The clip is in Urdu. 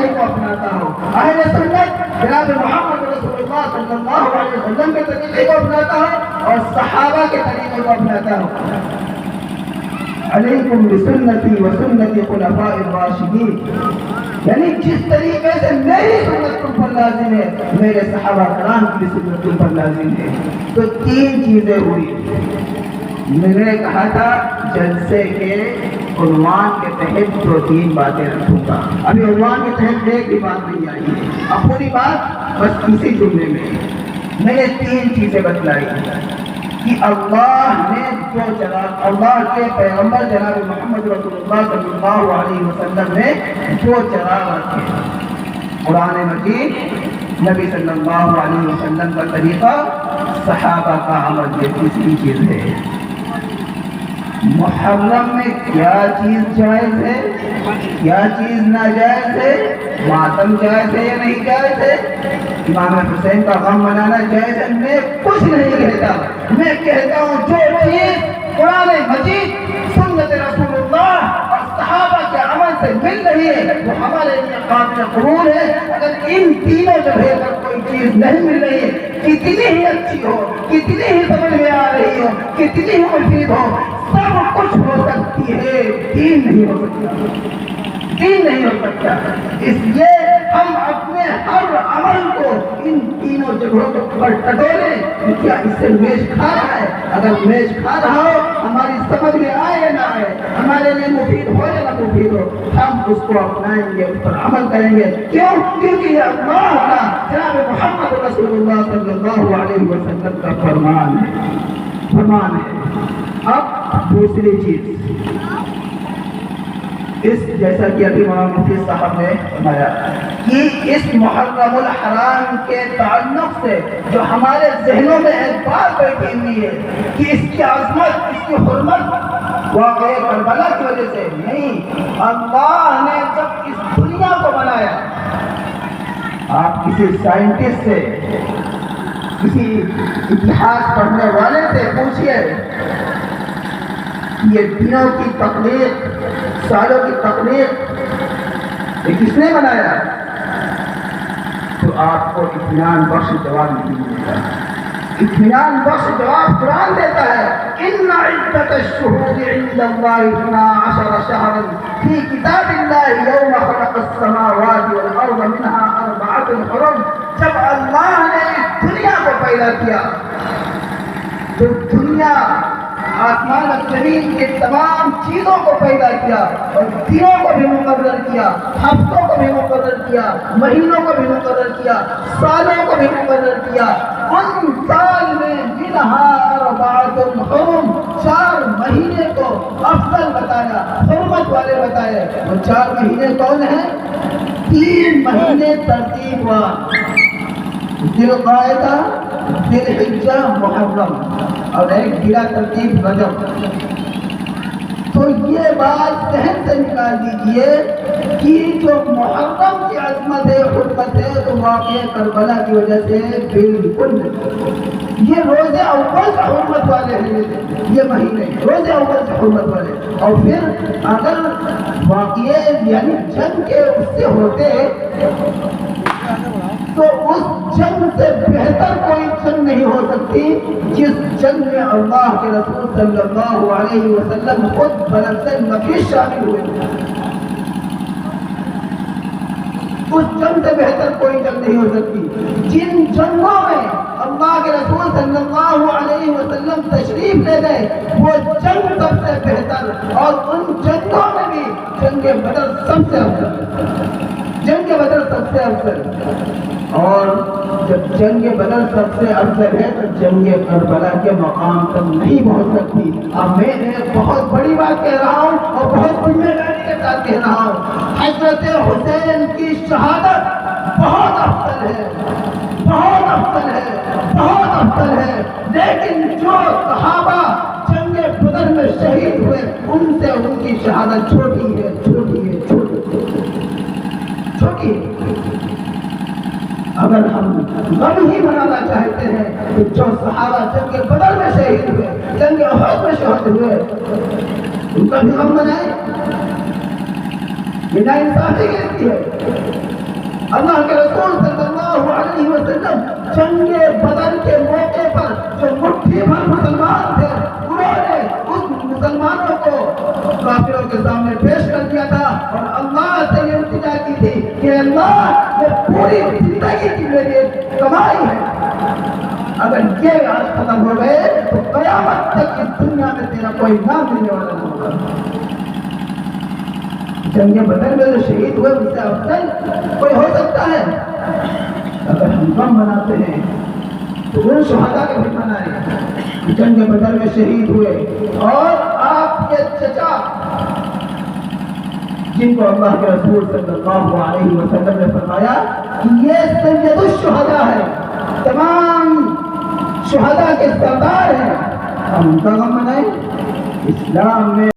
طریقے کو اپناتا ہوں، اہل سنت جناب محمد رسول اللہ صلی اللہ علیہ وسلم کے طریقے کو اپناتا ہوں اور صحابہ کے طریقے کو اپناتا ہوں۔ علیکم بسنتی و سنت خلفاء الراشدین، یعنی جس طریقے سے میری سنت تم پر لازم ہے میرے صحابہ کرام کی سنت تم پر لازم ہے۔ تو تین چیزیں ہوئی۔ میں نے کہا تھا جلسے کے عنوان کے تحت دو تین باتیں رکھوں گا، ابھی عنوان کے تحت ایک بھی بات نہیں آئی ہے، اب پوری بات بس اسی جملے میں نے تین چیزیں بتلائی کہ اللہ نے جو چراغ، اللہ کے پیغمبر جناب محمد رسول اللہ صلی اللہ علیہ وسلم نے جو چراغ رکھے، قرآن مجید، نبی صلی اللہ علیہ وسلم کا طریقہ، صحابہ کا عمل، یہ تیسری چیز ہے۔ محرم میں کیا چیز جائز ہے، کیا چیز ناجائز ہے، ماتم جائز ہے یا نہیں جائز ہے، امام حسین کا غم منانا جائز ہے، میں کچھ نہیں کہتا، میں کہتا ہوں جو چیز قرآن مجید، سنت رسول اللہ اور صحابہ کے عمل سے مل رہی ہے وہ ہمارے لیے قابل قبول ہے۔ اگر ان تینوں جگہ پر کوئی چیز نہیں مل رہی ہے، کتنی ہی اچھی ہو، کتنی ہی سمجھ میں آ رہی ہو، کتنی ہی مفید ہو، سب کچھ ہو سکتی ہے، دین نہیں ہو سکتا، دین نہیں ہو سکتا۔ اس لیے ہم اپنے ہر عمل کو ان تینوں جگہوں پر ٹٹولیں، کیا اس سے میچ کھا رہا ہے؟ اگر میچ کھا رہا ہو، ہماری سمجھ میں آئے یا نہ آئے، ہمارے لیے مفید ہو یا نہ مفید ہو، ہم اس کو اپنائیں گے، اس پر عمل کریں گے۔ کیوں؟ کیونکہ یہ اللہ کا جناب محمد رسول اللہ صلی اللہ علیہ وسلم کا فرمان ہے۔ اب دوسری چیز، اس جیسا کہ ابھی مولانا مفتی صاحب نے فرمایا کہ اس محرم الحرام کے تعلق سے جو ہمارے ذہنوں میں ایک بات بیٹھی ہوئی ہے کہ اس کی عظمت، اس کی حرمت واقعہ کربلا کی وجہ سے نہیں، اللہ نے جب اس دنیا کو بنایا، آپ کسی سائنٹسٹ سے، کسی اتہاس پڑھنے والے سے پوچھئے یہ دنوں کی تخلیق، سالوں کی تخلیق یہ کس نے بنایا، تو آپ کو اطمینان بخش جواب نہیں ملتا۔ اطمینان بخش جواب قرآن دیتا ہے، ان عدت الشہور عند اللہ 12 شہرا فی کتاب اللہ یوم خلق السماوات والارض منها 4 حرم۔ جب اللہ نے اس دنیا کو پیدا کیا، جو دنیا آسمان اور زمین کے تمام چیزوں کو پیدا کیا اور دنوں کو بھی مقرر کیا، ہفتوں کو بھی مقرر کیا، مہینوں کو بھی مقرر کیا، سالوں کو بھی مقرر کیا، ان سال میں منہا 4 حرم، 4 مہینے کو افضل بتایا، حرمت والے بتائے۔ وہ 4 مہینے کون ہیں؟ 3 مہینے ترتیب وار، ذوالقعدہ، ذوالحجہ، محرم، اور ایک بلا ترتیب رجب۔ تو یہ بات ذہن سے نکال دیجئے کہ جو محرم کی عظمت ہے، حرمت ہے، تو واقعہ کربلا کی وجہ سے بالکل یہ روز اول سے حرمت والے ہیں، یہ مہینے روز اول سے حرمت والے۔ اور پھر اگر واقعے یعنی جنگ کے اس سے ہوتے تو اس جنگ سے بہتر کوئی جنگ نہیں ہو سکتی جس جنگ میں اللہ کے رسول صلی اللہ علیہ وسلم خود بنفس نفیس شامل ہوئے۔ اس جنگ سے بہتر کوئی جنگ نہیں ہو سکتی۔ جن جنگوں میں اللہ کے رسول صلی اللہ علیہ وسلم تشریف لے گئے وہ جنگ سب سے بہتر، اور ان جنگوں میں بھی جنگ بدر سب سے افضل، جنگ بدر سب سے افضل۔ اور جب جنگ بدر سب سے افضل ہے تو جنگ کربلا کے مقام تک نہیں پہنچ سکتی۔ اب میں ایک بہت بڑی بات کہہ رہا ہوں اور بہت ذمہ داری کے ساتھ کہہ رہا ہوں، حضرت حسین کی شہادت بہت افضل ہے، بہت افضل ہے، بہت افضل ہے، لیکن جو صحابہ جنگ بدر میں شہید ہوئے ان سے ان کی شہادت چھوٹی ہے، چھوٹی ہے، چھوٹی ہے۔ اگر ہم غم ہی منانا چاہتے ہیں تو جو صحابہ جنگ بدر میں شہید ہوئے، جنگ احد میں شہید ہوئے، ان کا بھی غم منائیں، یہ ناانصافی کہتی ہے۔ اللہ کے رسول صلی اللہ علیہ وسلم جنگ بدر کے موقع پر جو مٹھی بھر مسلمان تھے انہوں نے اس مسلمانوں کو کافروں کے سامنے پیش کر دیا تھا اور اللہ سے یہ التجا کی تھی کہ اللہ یہ پوری زندگی کی میری کمائی ہے، اگر یہ آج ختم ہو گئے تو قیامت تک اس دنیا میں تیرا کوئی نام ملنے والا نہ ہوگا۔ جنگ بدر میں جو شہید ہوئے اس سے افضل کوئی ہو سکتا ہے؟ اگر ہم غم مناتے ہیں تو ان شہداء کے بھی منائیں جنگ بدر میں شہید ہوئے، اور آپ کے چچا جن کو اللہ کے رسول صلی اللہ علیہ وسلم نے فرمایا کہ یہ سید الشہداء ہے، تمام شہداء کے سردار ہیں، ہم ان کا غم منائیں۔ اسلام میں